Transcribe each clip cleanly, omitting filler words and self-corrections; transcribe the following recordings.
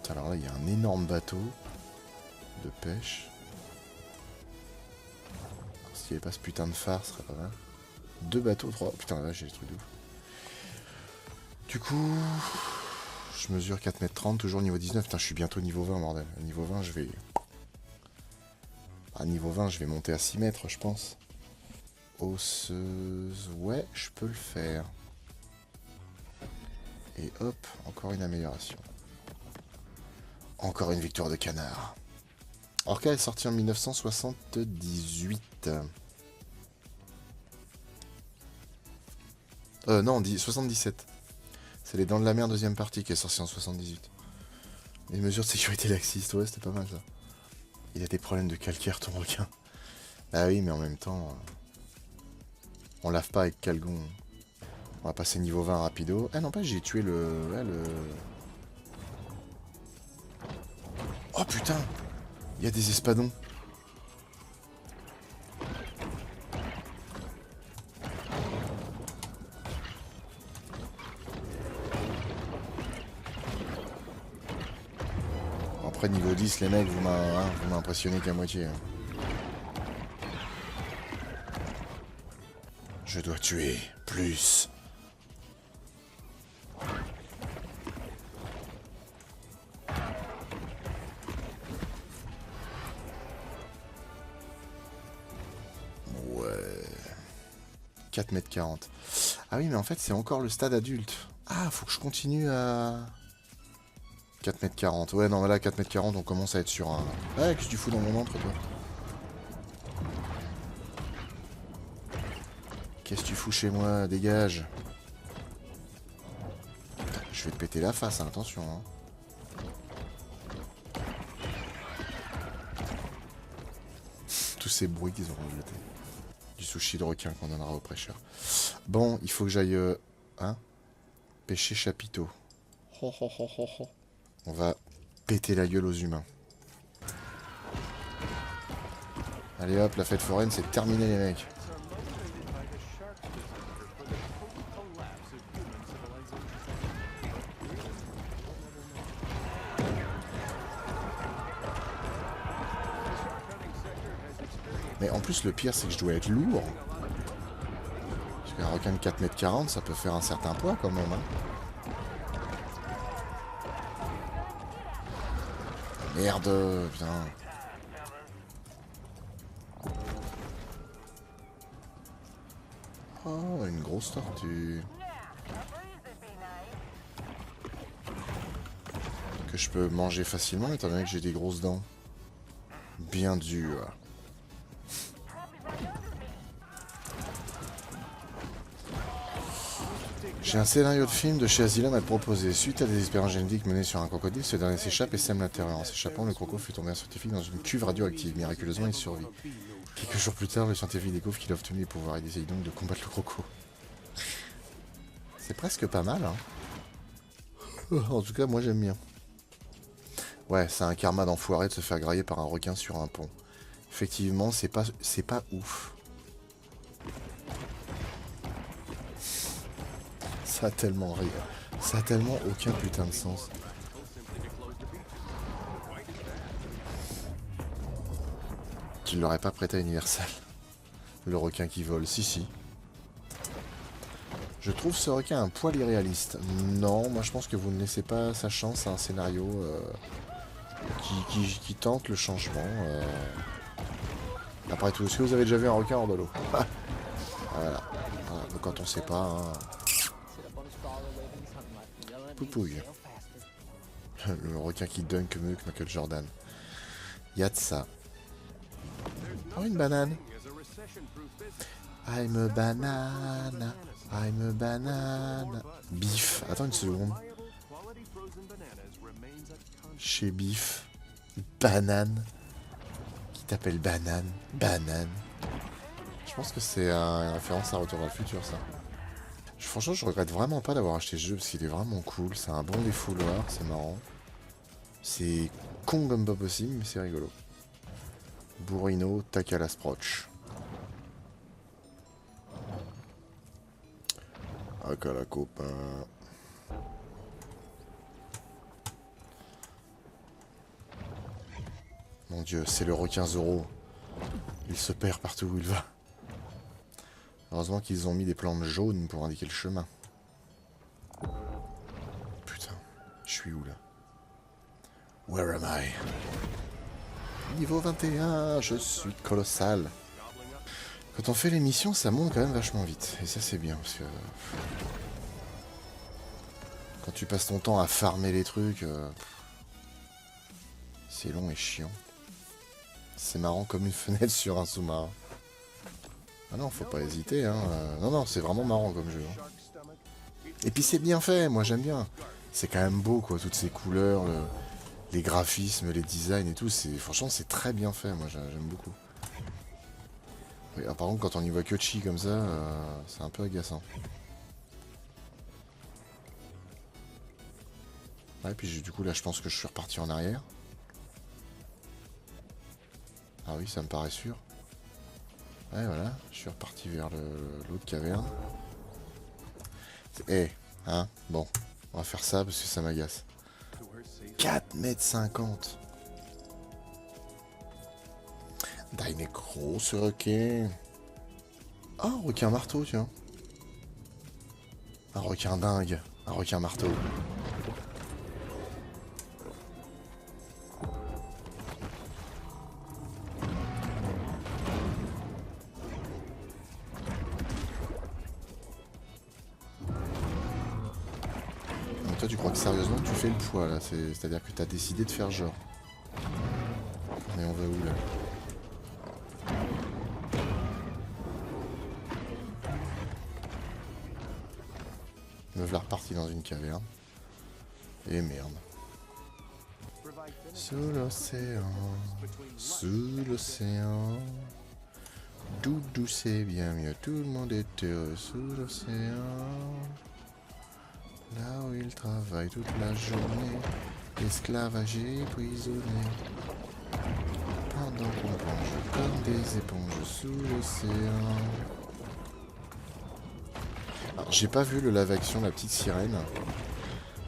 Alors là, il y a un énorme bateau de pêche. S'il n'y avait pas ce putain de phare, ce serait pas mal. 2 bateaux, 3. Putain, là, j'ai des trucs de ouf. Du coup, je mesure 4,30 m, toujours niveau 19. Putain, je suis bientôt niveau 20, bordel. À niveau 20, je vais... À niveau 20, je vais monter à 6 mètres, je pense. Osseuse... Ouais, je peux le faire. Et hop, encore une amélioration. Encore une victoire de canard. Orca est sorti en 1978. Non, 77. C'est les Dents de la Mer deuxième partie qui est sorti en 78. Les mesures de sécurité laxistes, ouais, c'était pas mal ça. Il a des problèmes de calcaire, ton requin. Ah oui, mais en même temps, on lave pas avec Calgon. On va passer niveau 20 rapido. Ah non, pas, j'ai tué le... Ouais, le... Oh putain, il y a des espadons. Après niveau 10, les mecs, vous m'impressionnez qu'à moitié. Je dois tuer plus. Ouais. 4,40 m. Ah oui, mais en fait, c'est encore le stade adulte. Ah, faut que je continue à... 4,40 m. Ouais, non, là, 4,40 m, on commence à être sur un... Ouais, qu'est-ce que tu fous dans mon entre, toi? Qu'est-ce que tu fous chez moi? Dégage. Je vais te péter la face, hein, attention. Hein. Tous ces bruits qu'ils ont rajoutés. Du sushi de requin qu'on donnera au prêcheur. Bon, il faut que j'aille... hein? Pêcher chapiteau. On va péter la gueule aux humains. Allez hop, la fête foraine, c'est terminé les mecs. Mais en plus, le pire, c'est que je dois être lourd. Parce qu'un requin de 4,40 m, ça peut faire un certain poids quand même. Hein. Merde, putain. Oh, une grosse tortue. Que je peux manger facilement étant donné que j'ai des grosses dents. Bien dur. J'ai un scénario de film de chez Asylum à te proposer. Suite à des expériences génétiques menées sur un crocodile, ce dernier s'échappe et sème la terreur. En s'échappant, le croco fut tombé un scientifique dans une cuve radioactive. Miraculeusement, il survit. Quelques jours plus tard, le scientifique découvre qu'il a obtenu les pouvoirs. Il essaye donc de combattre le croco. C'est presque pas mal, hein. En tout cas, moi j'aime bien. Ouais, c'est un karma d'enfoiré de se faire grailler par un requin sur un pont. Effectivement, c'est pas ouf. Ça a tellement rien. Ça a tellement aucun putain de sens. Tu ne l'aurais pas prêté à Universal. Le requin qui vole, si. Je trouve ce requin un poil irréaliste. Non, moi je pense que vous ne laissez pas sa chance à un scénario qui tente le changement. Après tout, est-ce que vous avez déjà vu un requin hors de l'eau? Voilà. Donc quand on sait pas... Hein... Poupouille. Le requin qui dunk mieux que Michael Jordan. Y a de ça. Oh, une banane. I'm a banana. I'm a banana. Bif. Attends une seconde. Chez Bif. Banane. Qui t'appelle banane. Banane. Je pense que c'est une référence à Retour vers le futur, ça. Franchement, je regrette vraiment pas d'avoir acheté ce jeu parce qu'il est vraiment cool. C'est un bon défouloir, c'est marrant. C'est con comme pas possible, mais c'est rigolo. Bourrino, tac à la sproch. Ah, la copain. Mon dieu, c'est le requin Zoro. Il se perd partout où il va. Heureusement qu'ils ont mis des plantes jaunes pour indiquer le chemin. Putain, je suis où là? Where am I? Niveau 21, je suis colossal. Quand on fait les missions, ça monte quand même vachement vite. Et ça c'est bien, parce que... Quand tu passes ton temps à farmer les trucs... C'est long et chiant. C'est marrant comme une fenêtre sur un sous-marin. Ah non, faut pas hésiter, hein. Non, non, c'est vraiment marrant comme jeu. Hein. Et puis c'est bien fait, moi j'aime bien. C'est quand même beau, quoi, toutes ces couleurs, les graphismes, les designs et tout. Franchement, c'est très bien fait, moi j'aime beaucoup. Oui, par contre, quand on y voit que Chi comme ça, c'est un peu agaçant. Ouais, puis du coup, là, je pense que je suis reparti en arrière. Ah oui, ça me paraît sûr. Ouais, voilà, je suis reparti vers l'autre caverne. Eh, hein, bon, on va faire ça parce que ça m'agace. 4,50 m. Deine grosse requin. Ah, un requin marteau, tiens. Un requin dingue, un requin marteau. Toi, tu crois que sérieusement tu fais le poids là? C'est-à-dire que tu as décidé de faire genre. Mais on va où là? Me voilà reparti dans une caverne. Et merde. Sous l'océan, sous l'océan. Doudou c'est bien mieux, tout le monde est heureux sous l'océan. Là où il travaille toute la journée, esclavagé, prisonnier. Pendant qu'on plonge comme des éponges sous l'océan. Alors, j'ai pas vu le live action La Petite Sirène.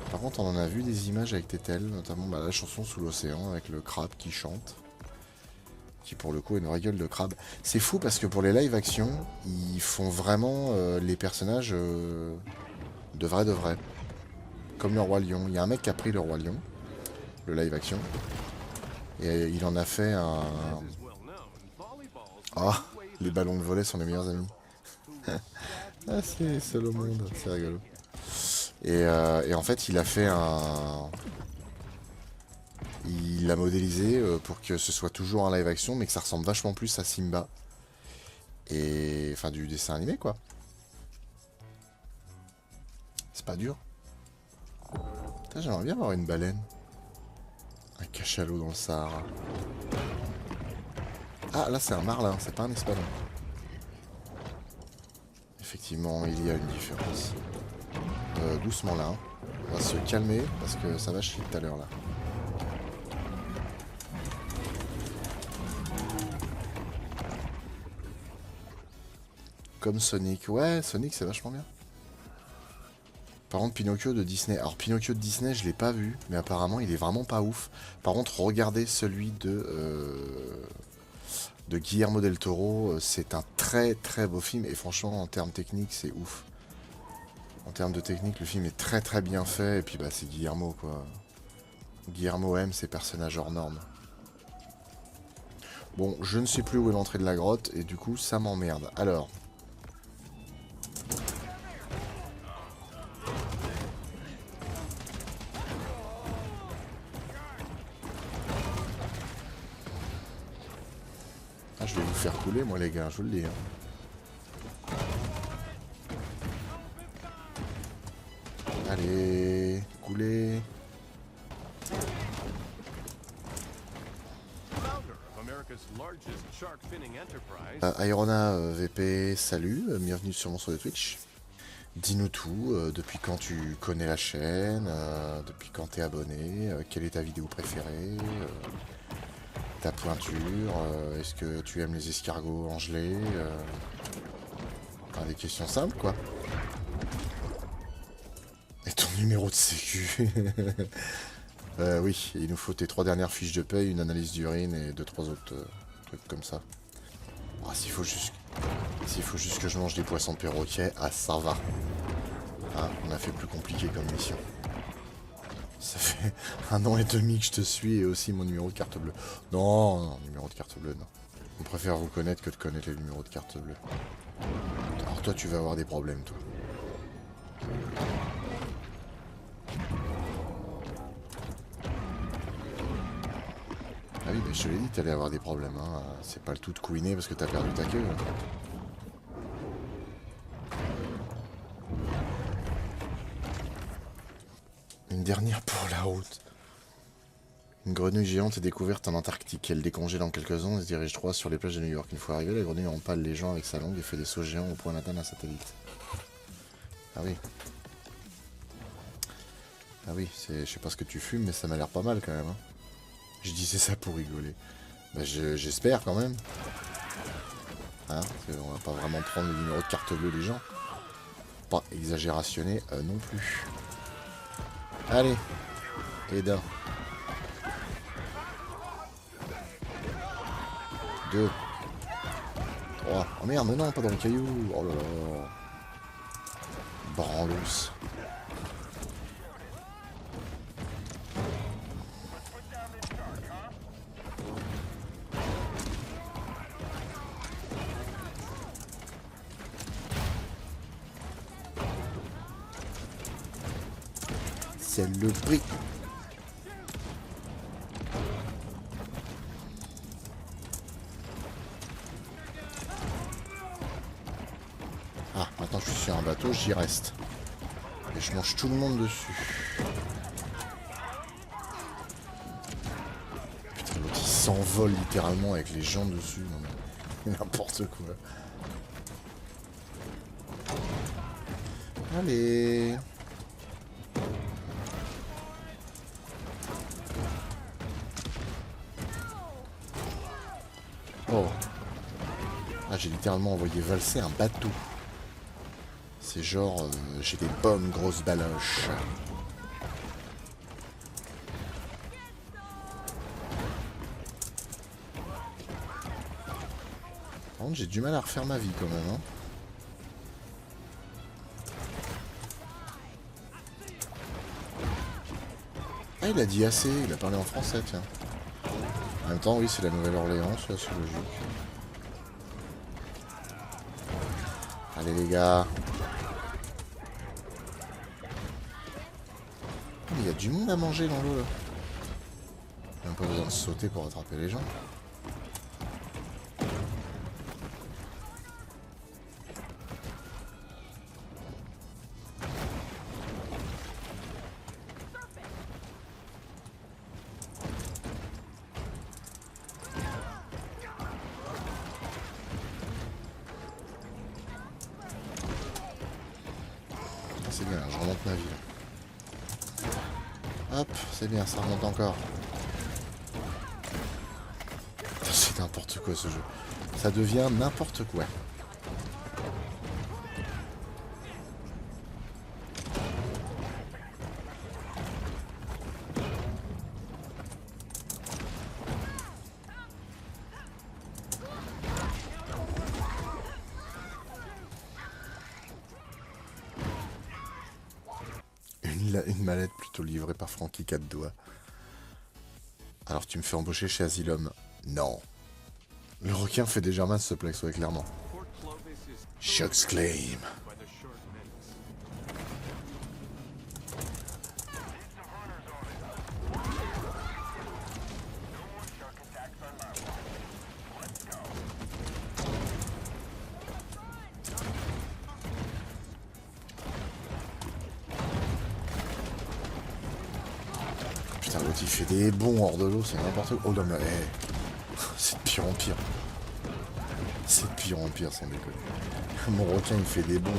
Par contre, on en a vu des images avec Tétel, notamment la chanson Sous l'océan avec le crabe qui chante. Qui pour le coup a une vraie gueule de crabe. C'est fou parce que pour les live action, ils font vraiment les personnages de vrai de vrai. Comme le Roi Lion. Il y a un mec qui a pris le Roi Lion, le live action, et il en a fait un... Ah, les ballons de volley sont les meilleurs amis. Ah, c'est seul au monde, c'est rigolo. Et en fait, il a fait un... Il l'a modélisé pour que ce soit toujours un live action, mais que ça ressemble vachement plus à Simba. Et... Enfin, du dessin animé, quoi. C'est pas dur. J'aimerais bien avoir une baleine. Un cachalot dans le Sahara. Ah, là, c'est un marlin, c'est pas un espadon. Effectivement, il y a une différence. Doucement là. On va se calmer parce que ça va chier tout à l'heure là. Comme Sonic. Ouais, Sonic c'est vachement bien. Par contre, Pinocchio de Disney. Alors, Pinocchio de Disney, je l'ai pas vu, mais apparemment, il est vraiment pas ouf. Par contre, regardez celui de Guillermo del Toro. C'est un très très beau film, et franchement, en termes techniques, c'est ouf. En termes de technique, le film est très très bien fait, et puis bah, c'est Guillermo, quoi. Guillermo aime ses personnages hors normes. Bon, je ne sais plus où est l'entrée de la grotte, et du coup, ça m'emmerde. Alors... Ah, je vais vous faire couler, moi, les gars, je vous le dis. Hein. Allez, couler. Irona VP, salut, bienvenue sûrement sur le Twitch. Dis-nous tout, depuis quand tu connais la chaîne, depuis quand t'es abonné, quelle est ta vidéo préférée, ta pointure, est-ce que tu aimes les escargots en gelée, enfin, des questions simples quoi. Et ton numéro de sécu. Oui, il nous faut tes 3 dernières fiches de paye, une analyse d'urine et 2-3 autres trucs comme ça. Ah, s'il faut juste que je mange des poissons perroquets, ah ça va. Ah, on a fait plus compliqué comme mission. Ça fait 1 an et demi que je te suis et aussi mon numéro de carte bleue. Non, non, numéro de carte bleue, non. On préfère vous connaître que de connaître les numéros de carte bleue. Alors toi, tu vas avoir des problèmes, toi. Ah oui, mais je te l'ai dit, t'allais avoir des problèmes, hein. C'est pas le tout de couiner parce que t'as perdu ta queue. Une dernière pour la route. Une grenouille géante est découverte en Antarctique. Elle décongèle en quelques secondes et se dirige droit sur les plages de New York. Une fois arrivée, la grenouille empale les gens avec sa langue et fait des sauts géants au point d'atteindre un satellite. Ah oui. Ah oui, je sais pas ce que tu fumes, mais ça m'a l'air pas mal quand même. Hein. Je disais ça pour rigoler. Bah j'espère quand même. Hein, on va pas vraiment prendre le numéro de carte bleue des gens. Pas exagérationné non plus. Allez. Et d'un. 2. 3. Oh merde, non, pas dans le caillou. Oh là là. Branlos. C'est le prix. Ah, maintenant je suis sur un bateau, j'y reste. Et je mange tout le monde dessus. Putain, l'autre il s'envole littéralement avec les gens dessus. Non, mais n'importe quoi. Allez. Oh. Ah, j'ai littéralement envoyé valser un bateau. C'est genre, j'ai des bonnes grosses baloches. Par contre, j'ai du mal à refaire ma vie quand même. Hein. Ah, il a dit assez, il a parlé en français, tiens. En même temps, oui, c'est la Nouvelle-Orléans, c'est assez logique. Allez les gars. Il y a du monde à manger dans l'eau là. Même pas besoin de sauter pour attraper les gens. C'est bien, je remonte ma vie. Hop, c'est bien, ça remonte encore. C'est n'importe quoi ce jeu. Ça devient n'importe quoi. Une mallette plutôt livrée par Frankie 4 doigts. Alors tu me fais embaucher chez Asylum? Non. Le requin fait des germains ce plex, ouais, clairement. Shox Claim. Putain, l'autre il fait des bonds hors de l'eau, c'est n'importe quoi. Oh non, mais hey. C'est de pire en pire. C'est de pire en pire, sans déconner. Mon requin il fait des bonds,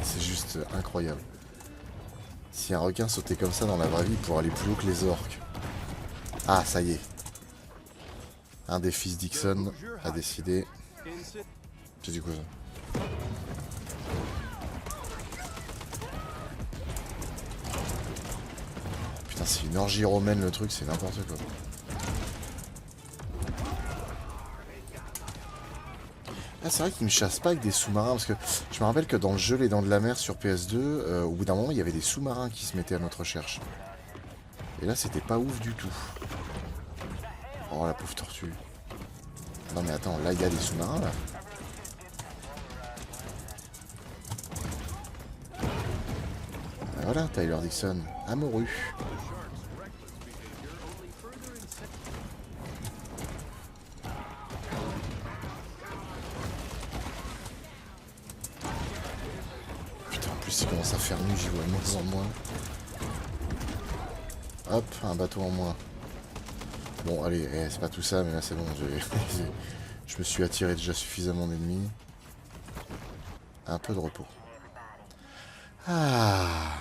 c'est juste incroyable. Si un requin sautait comme ça dans la vraie vie pour aller plus haut que les orques. Ah, ça y est. Un des fils Dixon a décidé. C'est du coup ça. Putain, C'est une orgie romaine le truc, c'est n'importe quoi. Ah, c'est vrai qu'ils me chassent pas avec des sous-marins, parce que je me rappelle que dans le jeu Les Dents de la Mer sur PS2, au bout d'un moment, il y avait des sous-marins qui se mettaient à notre recherche. Et là, c'était pas ouf du tout. Oh, la pauvre tortue. Non mais attends, là, il y a des sous-marins, là. Ah, voilà, Tyler Dixon, amoureux. Putain, en plus, il commence à faire nuit, j'y vois de moins en moins. Hop, un bateau en moins. Bon, allez, c'est pas tout ça, mais là, c'est bon, je me suis attiré déjà suffisamment d'ennemis. Un peu de repos. Ah.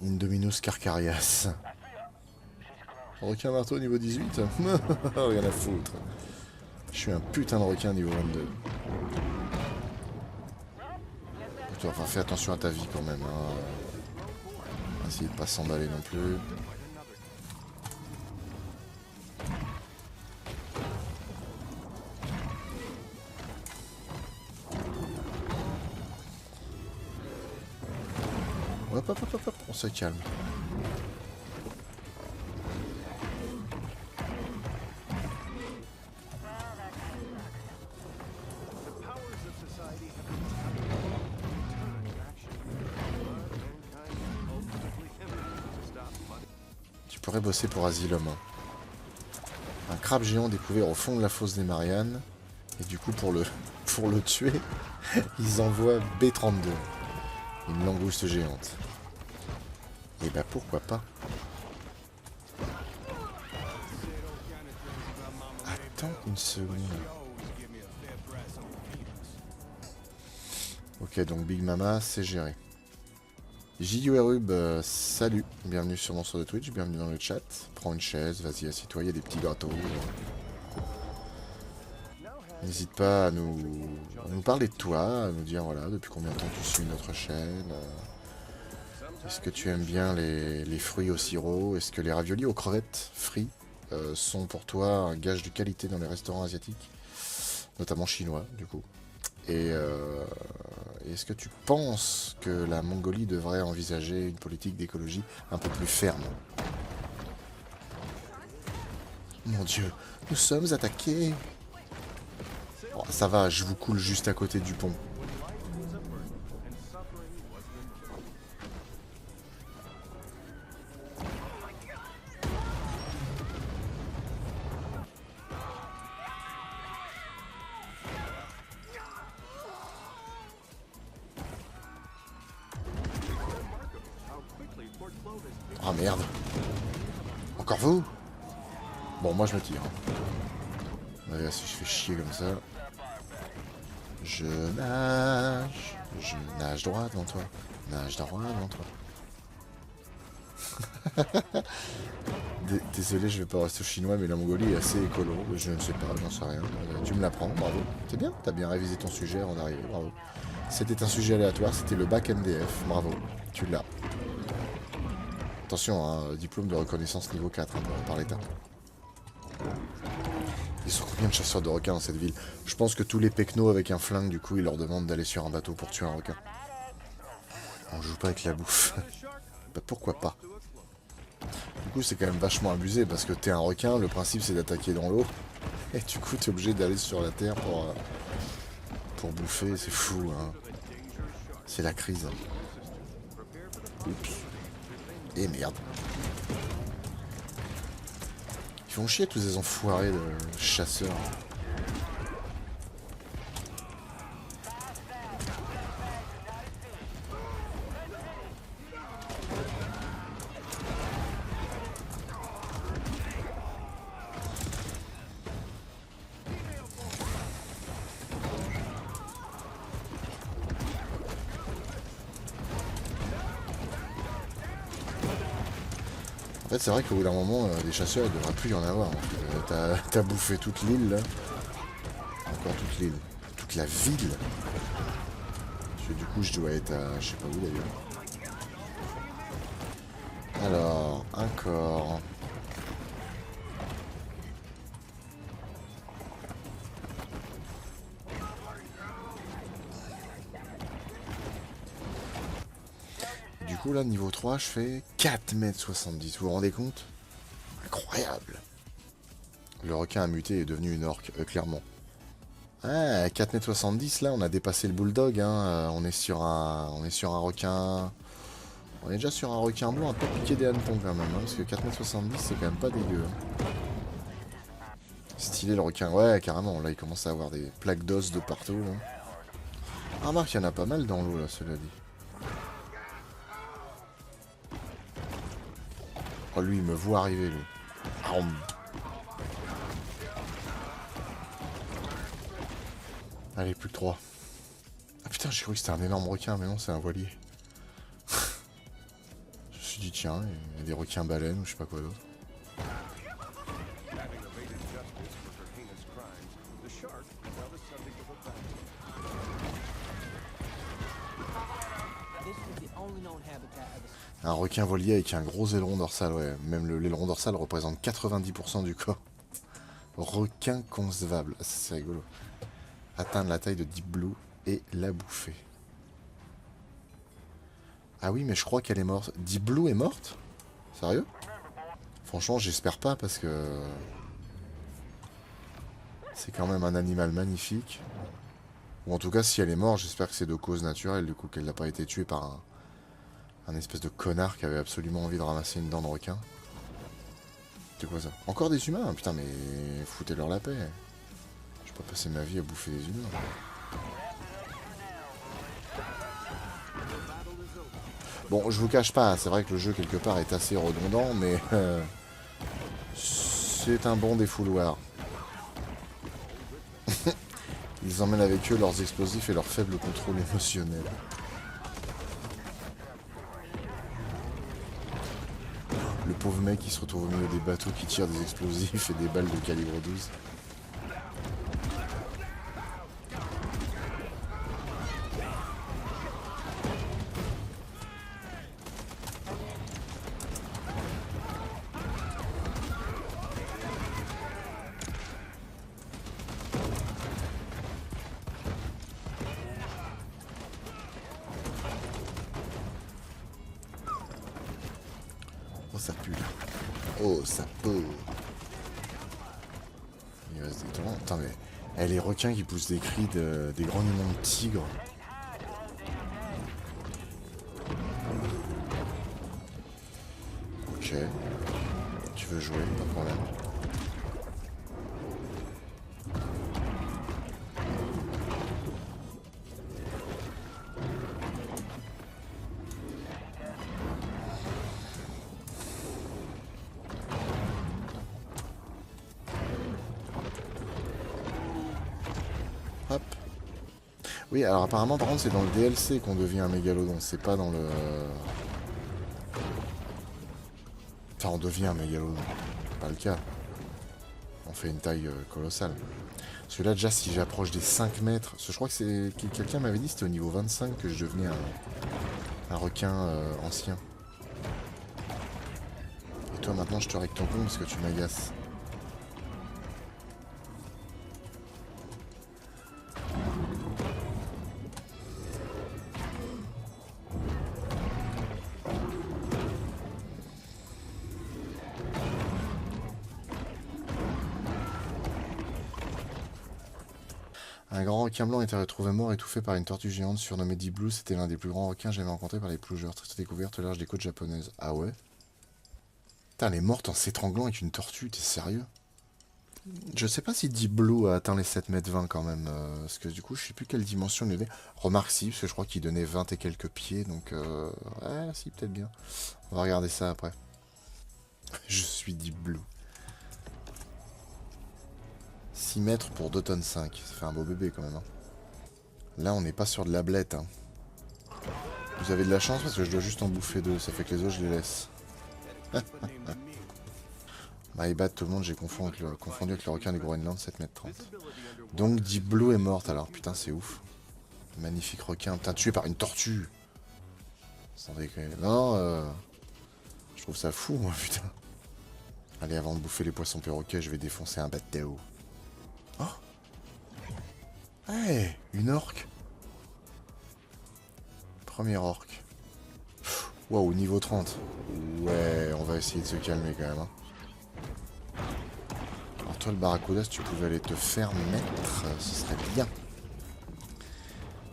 Indominus Carcarias. Requin marteau niveau 18. Rien à foutre. Je suis un putain de requin niveau 22. Enfin, fais attention à ta vie quand même. Hein. Essayez de pas s'emballer non plus. Hop, hop, hop, hop, hop, on se calme. Tu pourrais bosser pour Asylum. Un crabe géant découvert au fond de la fosse des Mariannes. Et du coup, pour le tuer, ils envoient B-32. Une langouste géante. Et bah pourquoi pas. Attends une seconde. Ok, donc Big Mama, c'est géré. JURUB, salut. Bienvenue sur mon sur de Twitch, bienvenue dans le chat. Prends une chaise, vas-y, assieds-toi, il y a des petits gâteaux. N'hésite pas à nous parler de toi, à nous dire voilà depuis combien de temps tu suis notre chaîne. Est-ce que tu aimes bien les fruits au sirop? Est-ce que les raviolis aux crevettes frites sont pour toi un gage de qualité dans les restaurants asiatiques? Notamment chinois, du coup. Et est-ce que tu penses que la Mongolie devrait envisager une politique d'écologie un peu plus ferme? Mon Dieu, nous sommes attaqués! Oh, ça va, je vous coule juste à côté du pont. Oh merde. Encore vous? Bon, moi je me tire. Allez, si je fais chier comme ça. Je nage droit devant toi. Nage droit devant toi. Désolé, je vais pas rester au chinois, mais la Mongolie est assez écolo. Je ne sais pas, j'en sais rien. Tu me l'apprends, bravo. C'est bien, t'as bien révisé ton sujet avant d'arriver, bravo. C'était un sujet aléatoire, c'était le bac MDF, bravo. Tu l'as. Attention, hein, diplôme de reconnaissance niveau 4 hein, par l'État. Ils sont combien de chasseurs de requins dans cette ville? Je pense que tous les pecnos avec un flingue, du coup, ils leur demandent d'aller sur un bateau pour tuer un requin. On joue pas avec la bouffe. Bah pourquoi pas? Du coup, c'est quand même vachement abusé parce que t'es un requin, le principe c'est d'attaquer dans l'eau. Et du coup, t'es obligé d'aller sur la terre pour bouffer, c'est fou, hein. C'est la crise. Oups. Et merde. Ils font chier tous ces enfoirés de chasseurs. En fait, c'est vrai qu'au bout d'un moment, des chasseurs, il devrait plus y en avoir. T'as bouffé toute l'île, là. Encore toute l'île. Toute la ville. Parce que du coup, je dois être à... je sais pas où, d'ailleurs. Alors, un corps. Du coup, là, niveau 3, je fais 4,70 m. Vous vous rendez compte? Incroyable. Le requin a muté et est devenu une orque, clairement. Ah, 4,70 m, là, on a dépassé le bulldog. Hein. On est sur un requin... On est déjà sur un requin blanc, un peu piqué des hannetons quand même. Hein, parce que 4,70 m, c'est quand même pas dégueu. Hein. Stylé le requin. Ouais, carrément. Là, il commence à avoir des plaques d'os de partout. Hein. Ah, remarque, il y en a pas mal dans l'eau, là, cela dit. Oh, lui, il me voit arriver, lui. Ah, allez, plus que 3. Ah putain, j'ai cru que c'était un énorme requin, mais non, c'est un voilier. Je me suis dit, tiens, il y a des requins baleines ou je sais pas quoi d'autre. Un requin voilier avec un gros aileron dorsal, ouais. Même l'aileron dorsal représente 90% du corps. Requin concevable. Ah, c'est rigolo. Atteindre la taille de Deep Blue et la bouffer. Ah oui, mais je crois qu'elle est morte. Deep Blue est morte? Sérieux? Franchement, j'espère pas parce que... c'est quand même un animal magnifique. Ou en tout cas, si elle est morte, j'espère que c'est de cause naturelle, du coup, qu'elle n'a pas été tuée par un espèce de connard qui avait absolument envie de ramasser une dent de requin. C'est quoi ça? Encore des humains? Putain, mais foutez-leur la paix. Je vais pas passer ma vie à bouffer des humains. Bon, je vous cache pas, c'est vrai que le jeu quelque part est assez redondant, mais c'est un bon défouloir. Ils emmènent avec eux leurs explosifs et leur faible contrôle émotionnel. Le pauvre mec qui se retrouve au milieu des bateaux qui tirent des explosifs et des balles de calibre 12. Oh, ça pue. Oh, ça pue. Il reste des torrents. Attends, mais... eh, les requins qui poussent des cris des grognements de tigres. Ok. Tu veux jouer, pas de problème. Hop. Oui, alors apparemment, par contre, c'est dans le DLC qu'on devient un mégalodon. C'est pas dans le... Enfin, on devient un mégalodon. C'est pas le cas. On fait une taille colossale. Parce que là, déjà, si j'approche des 5 mètres... Parce que je crois que c'est... Quelqu'un m'avait dit que c'était au niveau 25 que je devenais un requin ancien. Et toi, maintenant, je te règle ton con parce que tu m'agaces. Un grand requin blanc était retrouvé mort étouffé par une tortue géante surnommée Deep Blue. C'était l'un des plus grands requins jamais rencontrés par les plongeurs. Triste découverte au large des côtes japonaises. Ah ouais? Putain, elle est morte en s'étranglant avec une tortue, t'es sérieux? Je sais pas si Deep Blue a atteint les 7,20 m quand même. Parce que du coup, je sais plus quelle dimension il avait. Remarque si, parce que je crois qu'il donnait 20 et quelques pieds. Donc, ouais, si, peut-être bien. On va regarder ça après. Je suis Deep Blue. 6 mètres pour 2 tonnes 5. Ça fait un beau bébé quand même. Hein. Là, on n'est pas sur de la blette. Hein. Vous avez de la chance parce que je dois juste en bouffer 2. Ça fait que les autres, je les laisse. My bad tout le monde, j'ai confondu avec le requin du Groenland 7,30 m. Donc Deep Blue est morte alors, putain c'est ouf. Magnifique requin, putain tué par une tortue. Sans déconner. Non, je trouve ça fou moi putain. Allez, avant de bouffer les poissons perroquets, je vais défoncer un bateau. Oh, hey, une orque. Première orque. Waouh, niveau 30. Ouais, on va essayer de se calmer quand même. Hein. Alors toi, le barracuda, si tu pouvais aller te faire mettre, ce serait bien.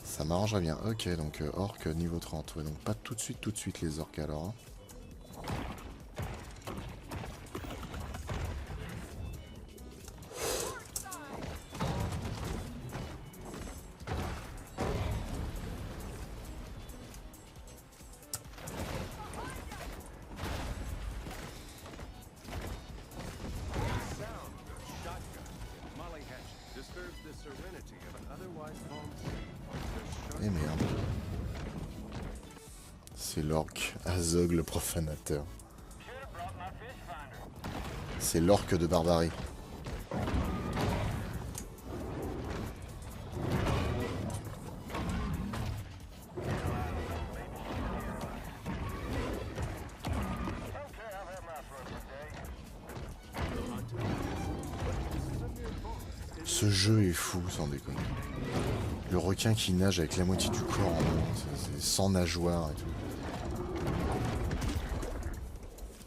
Ça m'arrangerait bien. Ok, donc orque niveau 30. Ouais, donc pas tout de suite les orques alors. Hein. Et merde. C'est l'orque Azog le profanateur. C'est l'orque de barbarie. Ce jeu est fou, sans déconner. Le requin qui nage avec la moitié du corps en haut, c'est sans nageoire et tout.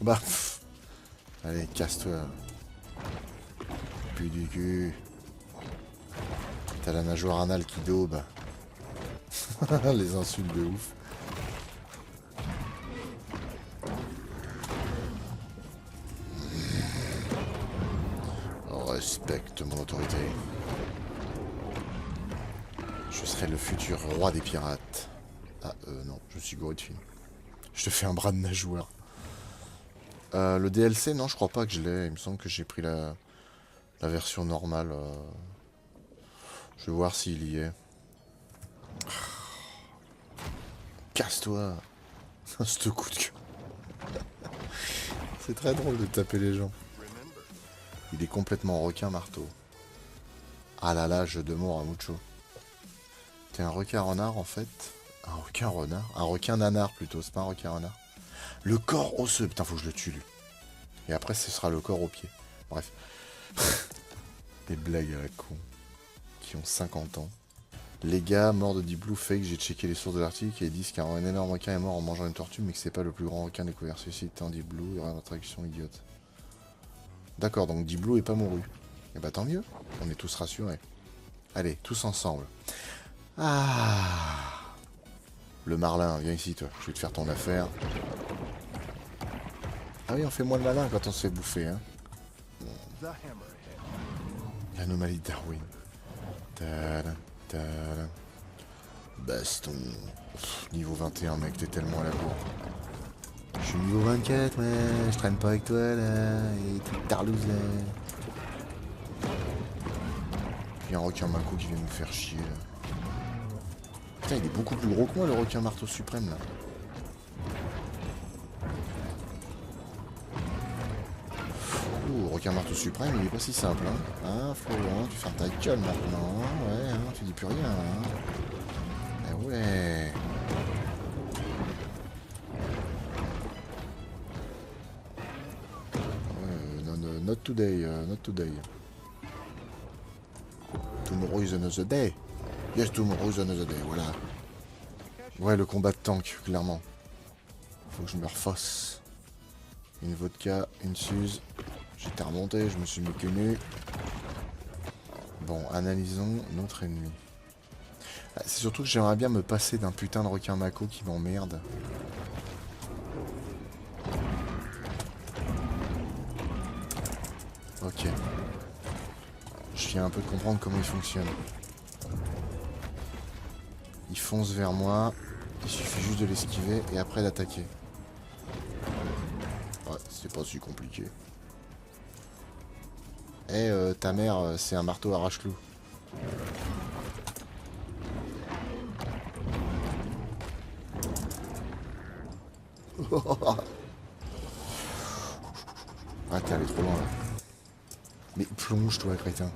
Bah, pff. Allez, casse-toi. Puis du cul. T'as la nageoire anale qui daube. Les insultes de ouf. Respecte mon autorité. Je serai le futur roi des pirates. Ah, non, je suis Gorillefin. Je te fais un bras de nageoire. Le DLC, non, je crois pas que je l'ai. Il me semble que j'ai pris la version normale. Je vais voir s'il y est. Casse-toi. Ce coup de cœur. C'est très drôle de taper les gens. Il est complètement requin marteau. Ah là là, jeu de mots à mucho. T'es un requin renard en fait. Un requin renard. Un requin nanar plutôt, c'est pas un requin renard. Le corps osseux. Putain, faut que je le tue lui. Et après, ce sera le corps au pied. Bref. Des blagues à la con. Qui ont 50 ans. Les gars, mort de Deep Blue, fake, j'ai checké les sources de l'article et ils disent qu'un énorme requin est mort en mangeant une tortue, mais que c'est pas le plus grand requin découvert. Ceci étant Deep Blue, il y aura une attraction idiote. D'accord, donc Deep Blue est pas mouru. Et bah tant mieux, on est tous rassurés. Allez, tous ensemble. Ah, le marlin, viens ici toi, je vais te faire ton affaire. Ah oui, on fait moins le malin quand on se fait bouffer, hein. L'anomalie de Darwin. Tada, tada. Baston. Pff, niveau 21, mec, t'es tellement à la bourre. Je suis niveau 24, ouais, je traîne pas avec toi là, et tu tarlouses là. Il y a un requin Mako qui vient nous faire chier là. Putain, il est beaucoup plus gros que moi le requin marteau suprême là. Ouh, requin marteau suprême, il est pas si simple hein. Hein, Florent, tu fermes ta gueule maintenant, hein, ouais, hein, tu dis plus rien hein. Eh ouais. Not today, not today. Tomorrow is another day. Yes, tomorrow is another day, voilà. Ouais, le combat de tank, clairement. Faut que je me refasse. Une vodka, une suze. J'étais remonté, je me suis mis que nu. Bon, analysons notre ennemi. C'est surtout que j'aimerais bien me passer d'un putain de requin Mako qui m'emmerde. Ok. Je viens un peu de comprendre comment il fonctionne. Il fonce vers moi. Il suffit juste de l'esquiver et après d'attaquer. Ouais, c'est pas si compliqué. Eh, ta mère, c'est un marteau arrache-clou. Ah, t'es allé trop loin là. Mais plonge-toi, crétin.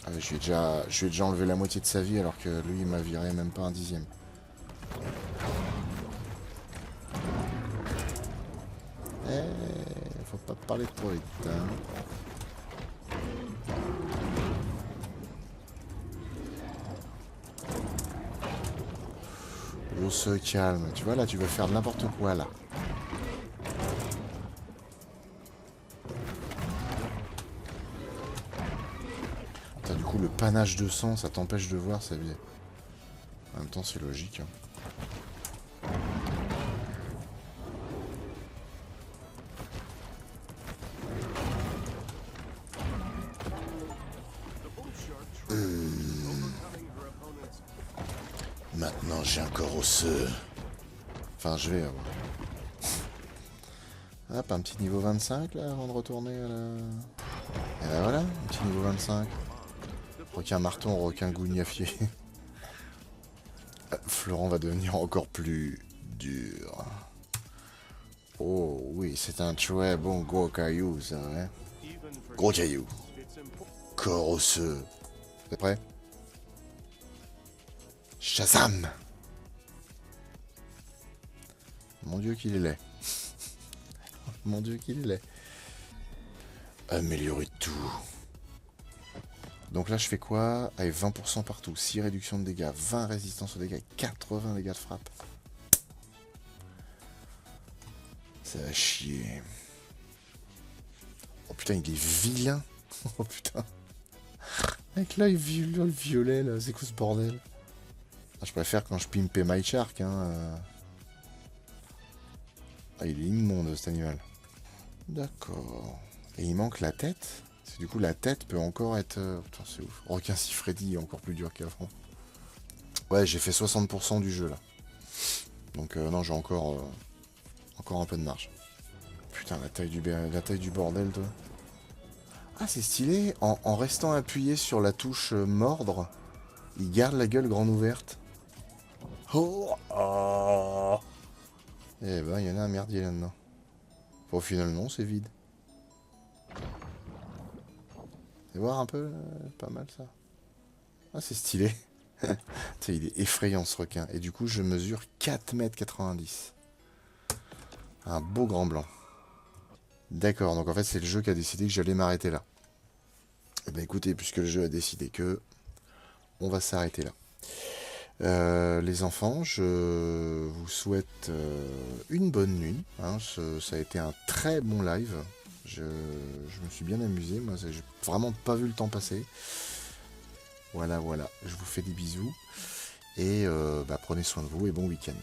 Ah, je lui ai déjà enlevé la moitié de sa vie alors que lui il m'a viré même pas un dixième. Faut pas parler trop vite. Hein. On se calme. Tu vois là, tu veux faire n'importe quoi là. Putain, du coup, le panache de sang, ça t'empêche de voir sa vie. En même temps, c'est logique. Hein. Maintenant, j'ai un corps osseux. Enfin, je vais avoir. Hop, un petit niveau 25 là avant de retourner à la... Et ben voilà, un petit niveau 25. Requin marton, requin gougnafier. Florent va devenir encore plus dur. Oh oui, c'est un très bon gros caillou ça, hein. Gros caillou. Corps osseux. T'es prêt? Shazam! Mon dieu qu'il est laid. Mon dieu qu'il est laid. Améliorer tout. Donc là je fais quoi? Avec 20% partout. 6 réductions de dégâts, 20 résistance aux dégâts, 80 dégâts de frappe. Ça va chier. Oh putain, il est vilain. Oh putain. Avec l'œil violet là, c'est quoi ce bordel? Ah, je préfère quand je pimpais My Shark, hein. Ah, il est immonde cet animal. D'accord. Et il manque la tête. Parce que du coup, la tête peut encore être... Putain, c'est ouf. Requin si Freddy est encore plus dur qu'avant. Ouais, j'ai fait 60% du jeu, là. Donc, non, j'ai encore un peu de marge. Putain, la taille du bordel, toi. Ah, c'est stylé. En restant appuyé sur la touche mordre, il garde la gueule grande ouverte. Oh, oh. Eh ben, il y en a un merdier là-dedans. Au final, non, c'est vide. Et voir un peu, pas mal ça. Ah, c'est stylé. Tu sais, il est effrayant ce requin. Et du coup, je mesure 4,90 m. Un beau grand blanc. D'accord, donc en fait, c'est le jeu qui a décidé que j'allais m'arrêter là. Eh ben écoutez, puisque le jeu a décidé que, on va s'arrêter là. Les enfants, je vous souhaite une bonne nuit. Hein. Ça a été un très bon live. Je me suis bien amusé. Moi, j'ai vraiment pas vu le temps passer. Voilà, voilà. Je vous fais des bisous. Et prenez soin de vous et bon week-end.